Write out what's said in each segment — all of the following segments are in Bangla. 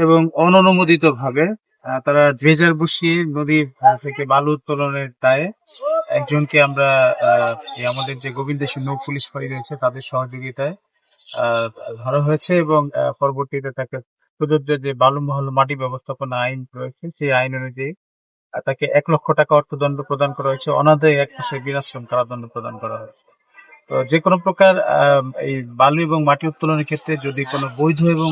এবং অননুমোদিত ভাবে তারা ড্রেজার বসিয়ে নদী থেকে বালু উত্তোলনের দায়ে একজনকে আমরা আমাদের যে গোবিন্দেশ্বর নৌ পুলিশ ফাঁড়ি রয়েছে তাদের সহযোগিতায় আহ, ধরা হয়েছে এবং পরবর্তীতে তাকে প্রযোজ্য যে বালু মহল মাটি ব্যবস্থাপনা আইন রয়েছে সেই আইন অনুযায়ী তাকে 1 লক্ষ টাকা অর্থদণ্ড প্রদান করা হয়েছে, অনাদায়ী 1 মাসের বিনাশ্রম কারাদণ্ড প্রদান করা হয়েছে। তো যে কোনো প্রকার এই বালু এবং মাটি উত্তোলনের ক্ষেত্রে যদি কোনো বৈধ এবং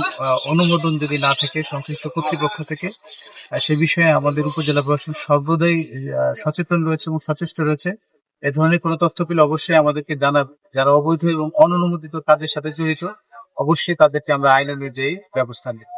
অনুমোদন যদি না থাকে সংশ্লিষ্ট কর্তৃপক্ষ থেকে, সে বিষয়ে আমাদের উপজেলা প্রশাসন সর্বদাই সচেতন রয়েছে এবং সচেষ্ট রয়েছে। এ ধরনের কোনো তথ্য পেলে অবশ্যই আমাদেরকে জানাবে। যারা অবৈধ এবং অননুমোদিত কাজের সাথে জড়িত অবশ্যই তাদেরকে আমরা আইন অনুযায়ী ব্যবস্থা নেব।